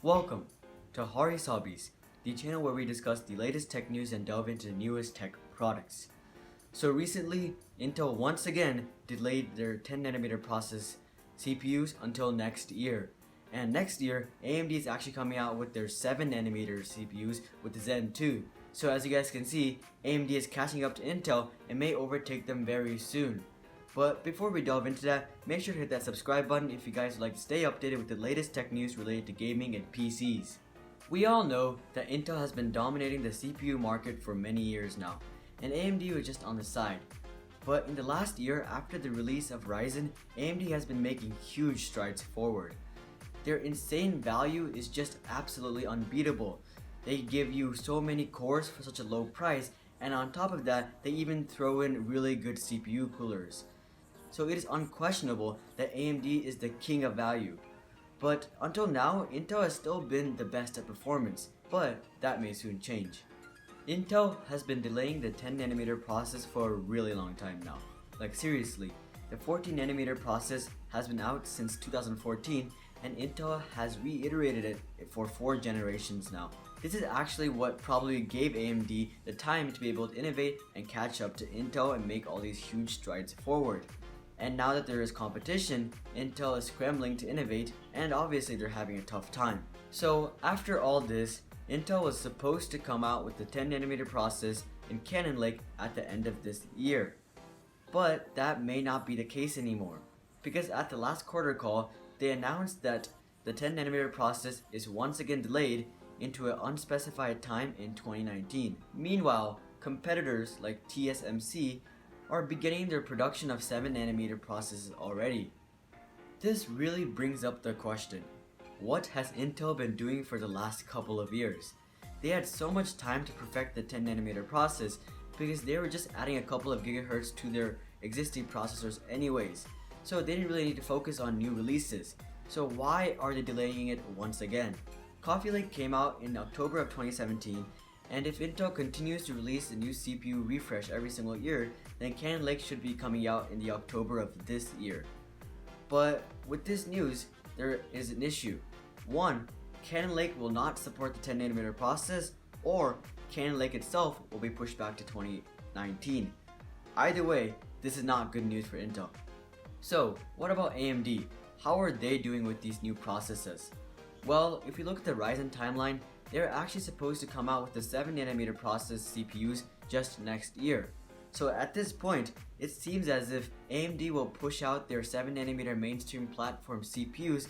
Welcome to Hari's Hobbies, the channel where we discuss the latest tech news and delve into the newest tech products. So recently, Intel once again delayed their 10nm process CPUs until next year. And next year, AMD is actually coming out with their 7nm CPUs with the Zen 2. So as you guys can see, AMD is catching up to Intel and may overtake them very soon. But before we delve into that, make sure to hit that subscribe button if you guys would like to stay updated with the latest tech news related to gaming and PCs. We all know that Intel has been dominating the CPU market for many years now, and AMD was just on the side. But in the last year, after the release of Ryzen, AMD has been making huge strides forward. Their insane value is just absolutely unbeatable. They give you so many cores for such a low price, and on top of that, they even throw in really good CPU coolers. So it is unquestionable that AMD is the king of value. But until now, Intel has still been the best at performance, but that may soon change. Intel has been delaying the 10nm process for a really long time now. Like seriously, the 14nm process has been out since 2014 and Intel has reiterated it for 4 generations now. This is actually what probably gave AMD the time to be able to innovate and catch up to Intel and make all these huge strides forward. And now that there is competition, Intel is scrambling to innovate, and obviously they're having a tough time. So after all this, Intel was supposed to come out with the 10nm process in Cannonlake at the end of this year. But that may not be the case anymore, because at the last quarter call, they announced that the 10nm process is once again delayed into an unspecified time in 2019. Meanwhile, competitors like TSMC are beginning their production of 7nm processes already. This really brings up the question, what has Intel been doing for the last couple of years? They had so much time to perfect the 10nm process because they were just adding a couple of gigahertz to their existing processors anyways, so they didn't really need to focus on new releases. So why are they delaying it once again? Coffee Lake came out in October of 2017, and if Intel continues to release a new CPU refresh every single year, then Cannonlake should be coming out in the October of this year. But with this news, there is an issue. One, Cannonlake will not support the 10nm process, or Cannonlake itself will be pushed back to 2019. Either way, this is not good news for Intel. So, what about AMD? How are they doing with these new processes? Well, if you look at the Ryzen timeline, they're actually supposed to come out with the 7nm process CPUs just next year. So at this point, it seems as if AMD will push out their 7nm mainstream platform CPUs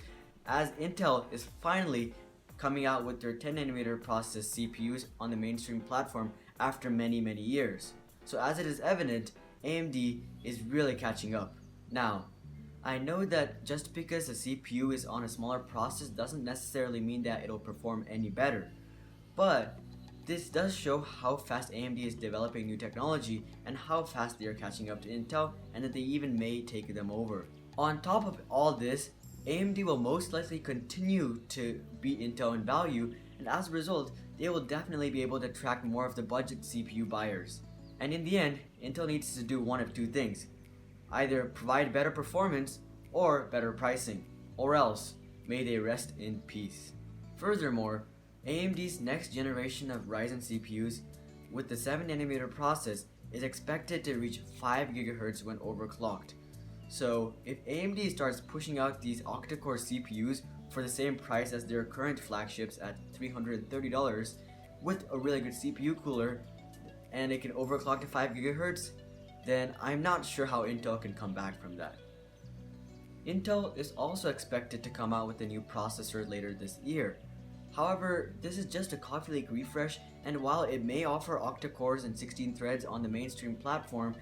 as Intel is finally coming out with their 10nm process CPUs on the mainstream platform after many years. So as it is evident, AMD is really catching up. Now, I know that just because a CPU is on a smaller process doesn't necessarily mean that it'll perform any better. But this does show how fast AMD is developing new technology and how fast they are catching up to Intel, and that they even may take them over. On top of all this, AMD will most likely continue to beat Intel in value, and as a result, they will definitely be able to attract more of the budget CPU buyers. And in the end, Intel needs to do one of two things. Either provide better performance or better pricing, or else may they rest in peace. Furthermore, AMD's next generation of Ryzen CPUs with the 7nm process is expected to reach 5 GHz when overclocked. So if AMD starts pushing out these octa-core CPUs for the same price as their current flagships at $330 with a really good CPU cooler, and it can overclock to 5 GHz, then I'm not sure how Intel can come back from that. Intel is also expected to come out with a new processor later this year. However, this is just a Coffee Lake refresh, and while it may offer octa-cores and 16 threads on the mainstream platform,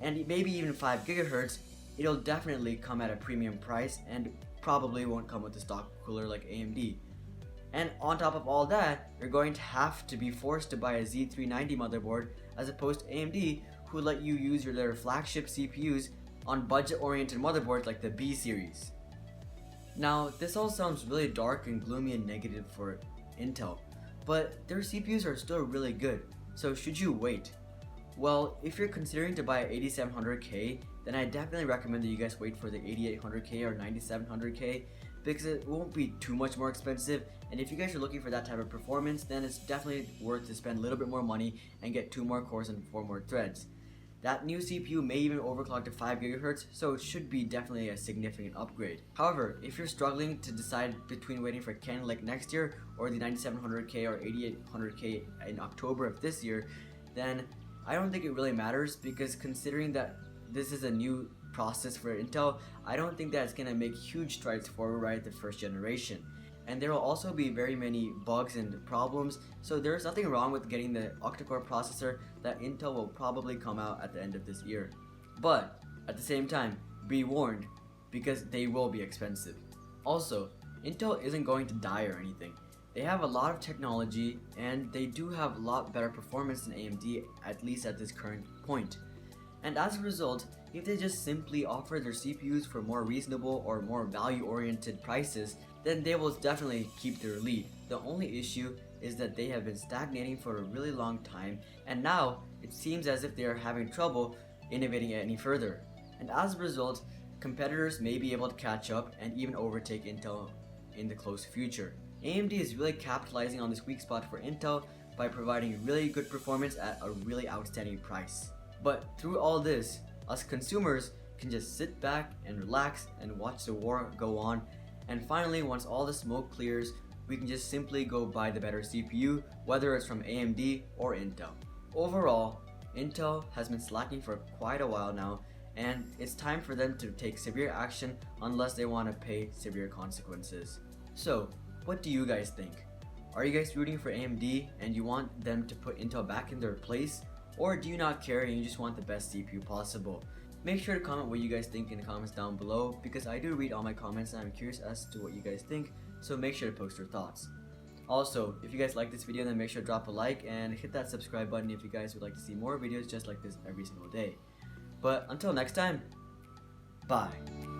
and maybe even 5 GHz, it'll definitely come at a premium price and probably won't come with a stock cooler like AMD. And on top of all that, you're going to have to be forced to buy a Z390 motherboard as opposed to AMD, who let you use their flagship CPUs on budget-oriented motherboards like the B series. Now, this all sounds really dark and gloomy and negative for Intel, but their CPUs are still really good, so should you wait? Well, if you're considering to buy an 8700K, then I definitely recommend that you guys wait for the 8800K or 9700K, because it won't be too much more expensive, and if you guys are looking for that type of performance, then it's definitely worth to spend a little bit more money and get 2 more cores and 4 more threads. That new CPU may even overclock to 5 GHz, so it should be definitely a significant upgrade. However, if you're struggling to decide between waiting for Cannonlake next year or the 9700K or 8800K in October of this year, then I don't think it really matters, because considering that this is a new process for Intel, I don't think that it's going to make huge strides forward right at the first generation. And there will also be very many bugs and problems, so there's nothing wrong with getting the octa-core processor that Intel will probably come out at the end of this year. But at the same time, be warned, because they will be expensive. Also, Intel isn't going to die or anything. They have a lot of technology, and they do have a lot better performance than AMD, at least at this current point. And as a result, if they just simply offer their CPUs for more reasonable or more value-oriented prices, then they will definitely keep their lead. The only issue is that they have been stagnating for a really long time, and now it seems as if they are having trouble innovating any further. And as a result, competitors may be able to catch up and even overtake Intel in the close future. AMD is really capitalizing on this weak spot for Intel by providing really good performance at a really outstanding price. But through all this, us consumers can just sit back and relax and watch the war go on, and finally, once all the smoke clears, we can just simply go buy the better CPU, whether it's from AMD or Intel. Overall, Intel has been slacking for quite a while now, and it's time for them to take severe action unless they want to pay severe consequences. So, what do you guys think? Are you guys rooting for AMD and you want them to put Intel back in their place? Or do you not care and you just want the best CPU possible? Make sure to comment what you guys think in the comments down below, because I do read all my comments and I'm curious as to what you guys think, so make sure to post your thoughts. Also, if you guys like this video, then make sure to drop a like and hit that subscribe button if you guys would like to see more videos just like this every single day. But until next time, bye.